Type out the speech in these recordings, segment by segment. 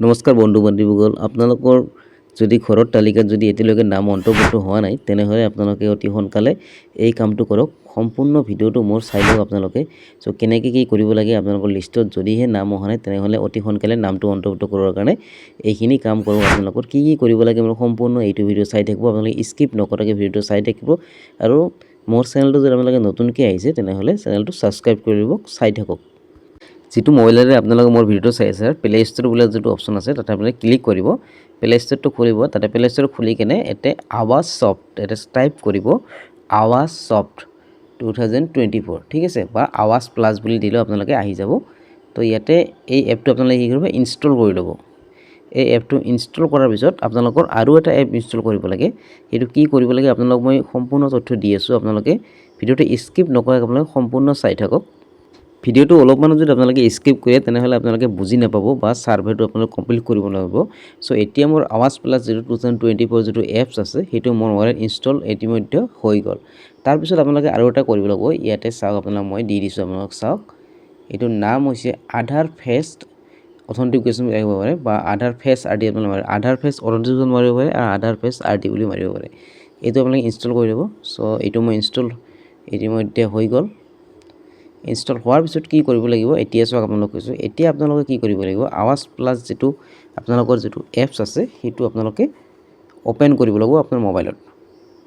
নমস্কাৰ বন্ধু বান্ধৱীসকল, আপোনালোকৰ যদি ঘৰৰ তালিকাত যদি এতিয়ালৈকে নাম অন্তৰ্ভুক্ত হোৱা নাই তেনেহ'লে আপোনালোকে অতি সোনকালে এই কামটো কৰক। সম্পূৰ্ণ ভিডিঅ'টো মোৰ চাই লওক আপোনালোকে। চ' কেনেকৈ কি কৰিব লাগে আপোনালোকৰ লিষ্টত যদিহে নাম অহা নাই তেনেহ'লে অতি সোনকালে নামটো অন্তৰ্ভুক্ত কৰাৰ কাৰণে এইখিনি কাম কৰক। আপোনালোকৰ কি কি কৰিব লাগে মই সম্পূৰ্ণ এইটো ভিডিঅ' চাই থাকিব, আপোনালোকে স্কিপ নকৰাকৈ ভিডিঅ'টো চাই থাকিব। আৰু মোৰ চেনেলটো যদি আপোনালোকে নতুনকৈ আহিছে তেনেহ'লে চেনেলটো ছাবস্ক্ৰাইব কৰি দিব, চাই থাকক। যিটো মোবাইলেৰে আপোনালোকে মোৰ ভিডিঅ'টো চাই আছে প্লে ষ্ট'ৰ বোলা যিটো অপশ্যন আছে তাতে আপুনি ক্লিক কৰিব। প্লে ষ্ট'ৰটো খুলিব, তাতে প্লে ষ্ট'ৰ খুলি কেনে ইয়াতে আৱাজ ছফ্ট এটা টাইপ কৰিব, আৱাজ ছফ্ট 2024, ঠিক আছে, বা আৱাজ প্লাছ বুলি দিলেও আপোনালোকে আহি যাব। তো ইয়াতে এই এপটো আপোনালোকে কি কৰিব, ইনষ্টল কৰি ল'ব। এই এপটো ইনষ্টল কৰাৰ পিছত আপোনালোকৰ আৰু এটা এপ ইনষ্টল কৰিব লাগে। সেইটো কি কৰিব লাগে আপোনালোকক মই সম্পূৰ্ণ তথ্য দি আছোঁ, আপোনালোকে ভিডিঅ'টো স্কিপ নকৰাকৈ আপোনালোকে সম্পূৰ্ণ চাই থাকক। ভিডিঅ'টো অলপমান যদি আপোনালোকে স্কিপ কৰে তেনেহ'লে আপোনালোকে বুজি নাপাব বা ছাৰ্ভেটো আপোনালোকে কমপ্লিট কৰিব নোৱাৰিব। চ' এতিয়া মোৰ আৱাজ প্লাছ যিটো 2024 যিটো এপছ আছে সেইটো মোৰ মোবাইলত ইনষ্টল ইতিমধ্যে হৈ গ'ল। তাৰপিছত আপোনালোকে আৰু এটা কৰিব লাগিব, ইয়াতে চাওক আপোনাক মই দি দিছোঁ, আপোনালোক চাওক। এইটোৰ নাম হৈছে আধাৰ ফেষ্ট অথেণ্টিকেশ্যন বুলি আহিব পাৰে বা আধাৰ ফেচ আৰ ডি আপোনালোকে মাৰিব, আধাৰ ফেচ অথেণ্টিকেশ্যন মাৰিব পাৰে আৰু আধাৰ ফেচ আৰ ডি বুলি মাৰিব পাৰে। এইটো আপোনালোকে ইনষ্টল কৰি দিব। চ' এইটো মই ইনষ্টল ইতিমধ্যে হৈ গ'ল। ইনষ্টল হোৱাৰ পিছত কি কৰিব লাগিব এতিয়া চাওক, আপোনালোকে কৈছোঁ এতিয়া আপোনালোকে কি কৰিব লাগিব, আৱাজ প্লাছ যিটো আপোনালোকৰ যিটো এপছ আছে সেইটো আপোনালোকে অ'পেন কৰিব লাগিব আপোনাৰ মোবাইলত।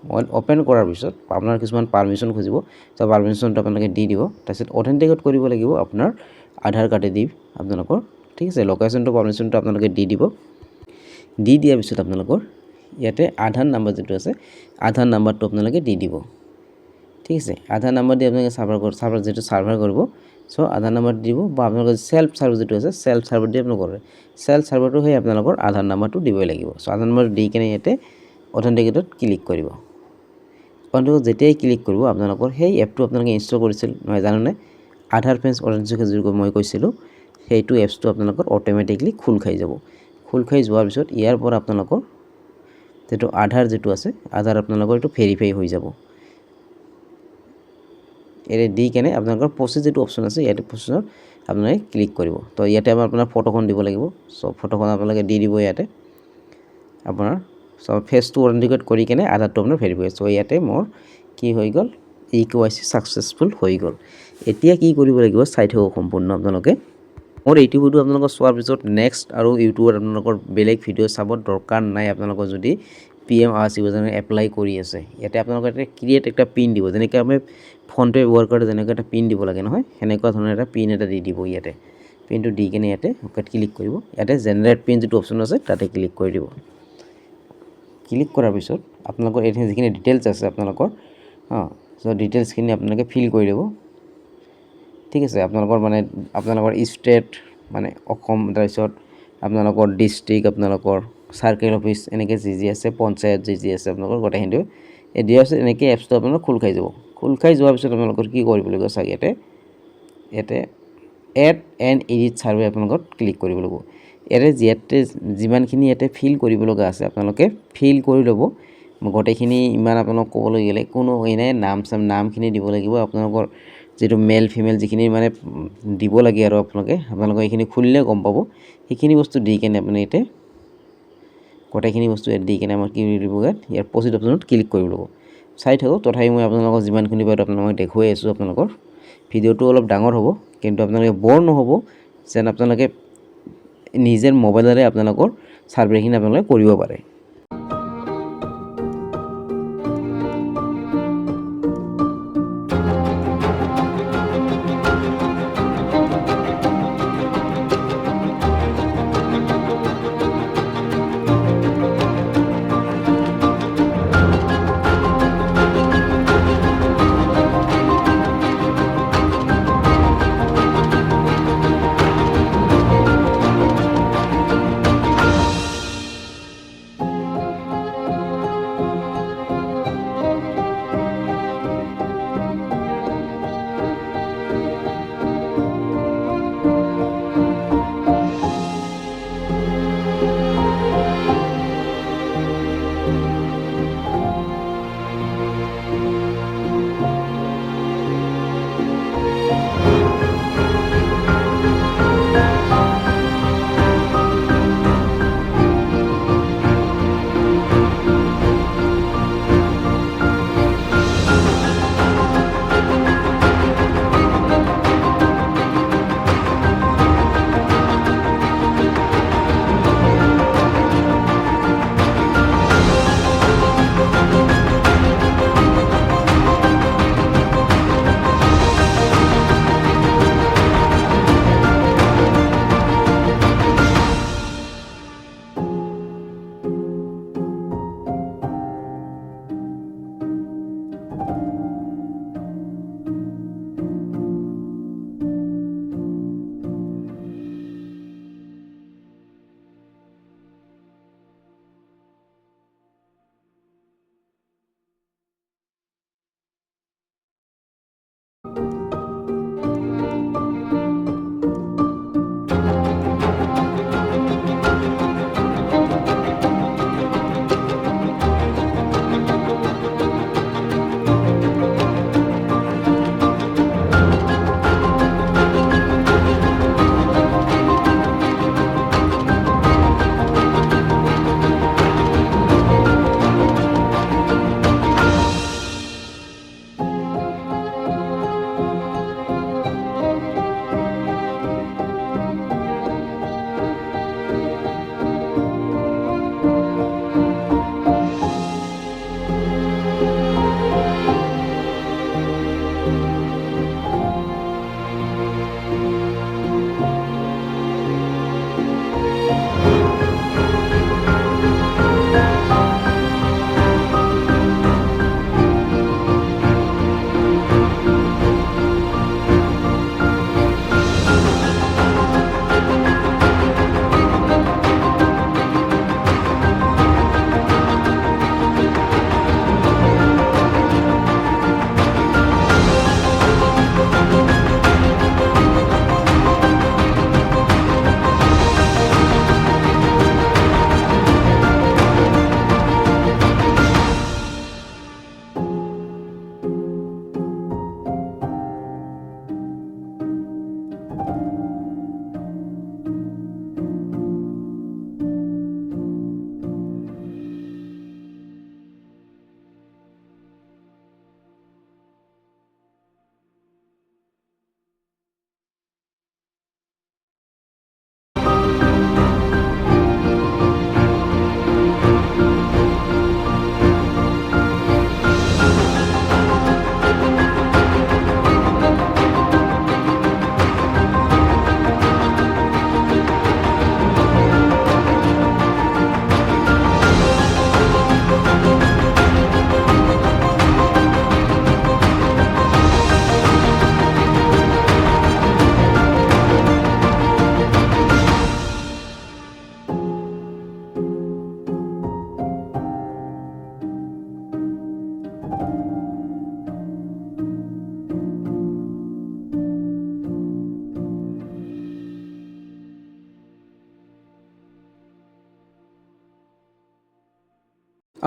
মোবাইল অ'পেন কৰাৰ পিছত আপোনাৰ কিছুমান পাৰ্মিশ্যন খুজিব, চ' পাৰ্মিশ্যনটো আপোনালোকে দি দিব। তাৰপিছত অথেণ্টিকেট কৰিব লাগিব আপোনাৰ আধাৰ কাৰ্ডে দি আপোনালোকৰ, ঠিক আছে। লোকেশ্যনটো পাৰ্মিশ্যনটো আপোনালোকে দি দিব। দি দিয়াৰ পিছত আপোনালোকৰ ইয়াতে আধাৰ নাম্বাৰ যিটো আছে আধাৰ নাম্বাৰটো আপোনালোকে দি দিব, ঠিক আছে। আধাৰ নাম্বাৰ দি আপোনালোকে ছাৰ্ভাৰ যিটো ছাৰ্ভাৰ কৰিব, চ' আধাৰ নাম্বাৰ দিব বা আপোনালোকৰ ছেল্ফ ছাৰ্ভাৰ যিটো আছে ছেল্ফ ছাৰ্ভাৰ দি আপোনালোকে কৰে। ছেল্ফ ছাৰ্ভাৰটো সেই আপোনালোকৰ আধাৰ নাম্বাৰটো দিবই লাগিব। চ' আধাৰ নাম্বাৰ দি কেনে ইয়াতে অথেণ্টিকেটত ক্লিক কৰিব। আপোনালোকে যেতিয়াই ক্লিক কৰিব আপোনালোকৰ সেই এপটো আপোনালোকে ইনষ্টল কৰিছিল নহয় জানোনে, আধাৰ ফেচ অথেণ্টিকেশ্যন যিটো মই কৈছিলোঁ সেইটো এপছটো আপোনালোকৰ অট'মেটিকলি খোল খাই যাব। খোল খাই যোৱাৰ পিছত ইয়াৰ পৰা আপোনালোকৰ যিটো আধাৰ যিটো আছে আধাৰ আপোনালোকৰ এইটো ভেৰিফাই হৈ যাব। ইয়াতে দি কেনে আপোনালোকৰ প্ৰচেছ যিটো অপশ্যন আছে ইয়াতে প্ৰচেছত আপোনালোকে ক্লিক কৰিব। তো ইয়াতে আপোনাৰ ফটোখন দিব লাগিব। চ' ফটোখন আপোনালোকে দি দিব ইয়াতে আপোনাৰ। চ' ফেচটো অথেণ্টিকেট কৰি কেনে আধাৰটো আপোনাৰ ভেৰিফাই। চ' ইয়াতে মোৰ কি হৈ গ'ল, KYC ছাকচেছফুল হৈ গ'ল। এতিয়া কি কৰিব লাগিব চাই থাকক সম্পূৰ্ণ আপোনালোকে। মোৰ এইটো ভিডিঅ' আপোনালোকৰ চোৱাৰ পিছত নেক্সট আৰু ইউটিউবত আপোনালোকৰ বেলেগ ভিডিঅ' চাব দৰকাৰ নাই। আপোনালোকৰ যদি PM আৱাস যোজনা এপ্লাই কৰি আছে, ইয়াতে আপোনালোকে এটা ক্ৰিয়েট একটা পিন দিব, যেনেকৈ আমি ফোনপে ব্যৱহাৰ কৰোঁতে যেনেকৈ এটা পিন দিব লাগে নহয়, সেনেকুৱা ধৰণৰ এটা পিন এটা দি দিব। ইয়াতে পিনটো দি কিনে ইয়াতে অ'কেত ক্লিক কৰিব। ইয়াতে জেনেৰেট পিন যিটো অপশ্যন আছে তাতে ক্লিক কৰি দিব। ক্লিক কৰাৰ পিছত আপোনালোকৰ এইখিনি যিখিনি ডিটেইলছ আছে আপোনালোকৰ চ' ডিটেইলছখিনি আপোনালোকে ফিল কৰি দিব, ঠিক আছে। আপোনালোকৰ মানে আপোনালোকৰ ষ্টেট মানে অসম, তাৰপিছত আপোনালোকৰ ডিষ্ট্ৰিক্ট, আপোনালোকৰ চাৰ্কেল অফিচ এনেকৈ যি আছে, পঞ্চায়ত যি আছে আপোনালোকৰ গোটেইখিনি এই দিয়াৰ পিছত এনেকৈ এপছটো আপোনালোকৰ খোল খাই যাব। খোল খাই যোৱাৰ পিছত আপোনালোকৰ কি কৰিব লাগিব চাওক, ইয়াতে এড এণ্ড এডিট ছাৰ্ভে আপোনালোকৰ ক্লিক কৰিব লাগিব। ইয়াতে যিমানখিনি ইয়াতে ফিল কৰিব লগা আছে আপোনালোকে ফিল কৰি ল'ব। গোটেইখিনি ইমান আপোনালোক ক'বলৈ গ'লে কোনো এনে নামখিনি দিব লাগিব। আপোনালোকৰ যিটো মেল ফিমেল যিখিনি মানে দিব লাগে আৰু আপোনালোকে এইখিনি খুলিলে গম পাব। সেইখিনি বস্তু দি কেনে আপুনি ইয়াতে গোটেইখিনি বস্তু ইয়াত দি কেনে আমাৰ কি দিব ইয়াৰ প্ৰচিড অপশ্যনত ক্লিক কৰিব ল'ব। চাই থাকক। তথাপি মই আপোনালোকক যিমানখিনি পাৰোঁ আপোনালোকক দেখুৱাই আছোঁ। আপোনালোকৰ ভিডিঅ'টো অলপ ডাঙৰ হ'ব কিন্তু আপোনালোকে ব'ৰ নহ'ব, যেন আপোনালোকে নিজে মোবাইলেৰে আপোনালোকৰ ছাৰ্ভেখিনি আপোনালোকে কৰিব পাৰে।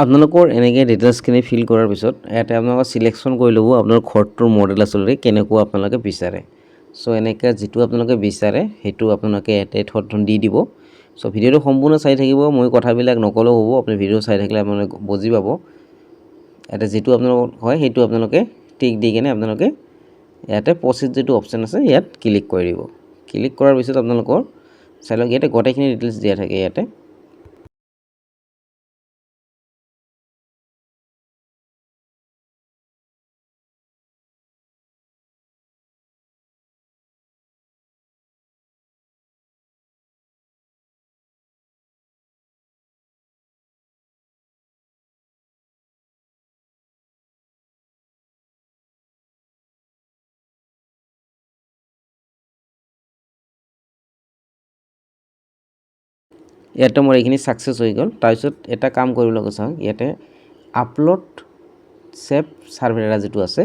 আপোনালোকৰ এনেকৈ ডিটেইলছখিনি ফিল কৰাৰ পিছত ইয়াতে আপোনালোকে চিলেকশ্যন কৰি ল'ব আপোনাৰ ঘৰটোৰ মডেল আচলতে কেনেকুৱা আপোনালোকে বিচাৰে। চ' এনেকৈ যিটো আপোনালোকে বিচাৰে সেইটো আপোনালোকে ইয়াতে দি দিব। চ' ভিডিঅ'টো সম্পূৰ্ণ চাই থাকিব, মই কথাবিলাক নকলেও হ'ব, আপুনি ভিডিঅ' চাই থাকিলে আপোনালোকে বুজি পাব। ইয়াতে যিটো আপোনালোকৰ হয় সেইটো আপোনালোকে টিক দি কেনে আপোনালোকে ইয়াতে প্ৰচিড যিটো অপশ্যন আছে ইয়াত ক্লিক কৰি দিব। ক্লিক কৰাৰ পিছত আপোনালোকৰ চাই লওক ইয়াতে গোটেইখিনি ডিটেইলছ দিয়া থাকে। ইয়াতে ইয়াতে মোৰ এইখিনি ছাকচেছ হৈ গ'ল। তাৰপিছত এটা কাম কৰিবলৈ কৈছে, ইয়াতে আপলোড ছেভ ছাৰ্ভে ডাটা যিটো আছে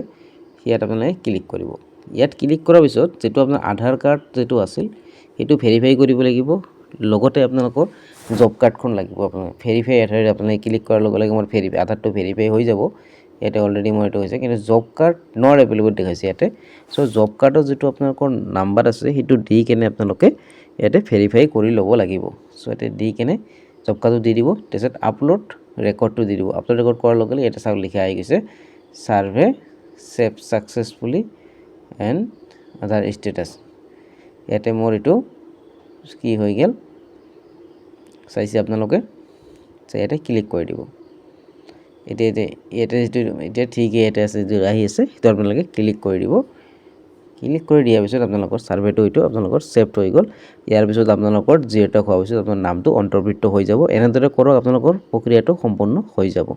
ইয়াত আপোনালোকে ক্লিক কৰিব। ইয়াত ক্লিক কৰাৰ পিছত যিটো আপোনাৰ আধাৰ কাৰ্ড যিটো আছিল সেইটো ভেৰিফাই কৰিব লাগিব, লগতে আপোনালোকৰ জব কাৰ্ডখন লাগিব। আপোনালোকে ভেৰিফাই আধাৰ আপোনালোকে ক্লিক কৰাৰ লগে লগে মোৰ আধাৰটো ভেৰিফাই হৈ যাব। ইয়াতে অলৰেডি মোৰ এইটো হৈছে, কিন্তু জব কাৰ্ড নট এভেইলেবল দেখাইছে ইয়াতে। চ' জব কাৰ্ডৰ যিটো আপোনালোকৰ নাম্বাৰ আছে সেইটো দি কেনে আপোনালোকে ইয়াতে ভেৰিফাই কৰি ল'ব লাগিব। চ' ইয়াতে দি কেনে জব কাৰ্ডটো দি দিব, তাৰপিছত আপলোড ৰেকৰ্ডটো দি দিব। আপলোড ৰেকৰ্ড কৰাৰ লগে লগে ইয়াতে চাওক লিখা আহি গৈছে survey save successfully and Aadhaar status. ইয়াতে মোৰ এইটো কি হৈ গ'ল চাইছে আপোনালোকে। ইয়াতে ক্লিক কৰি দিব। ইয়াতে যিটো এতিয়া ঠিকে ইয়াতে আছে যিটো আহি আছে সেইটো আপোনালোকে ক্লিক কৰি দিব। ক্লিক কৰি দিয়াৰ পিছত আপোনালোকৰ ছাৰ্ভেটো এইটো আপোনালোকৰ ছেভড হৈ গ'ল। ইয়াৰ পিছত আপোনালোকৰ যিহেতু হোৱাৰ পিছত আপোনাৰ নামটো অন্তৰ্ভুক্ত হৈ যাব। এনেদৰে কৰক, আপোনালোকৰ প্ৰক্ৰিয়াটো সম্পূৰ্ণ হৈ যাব।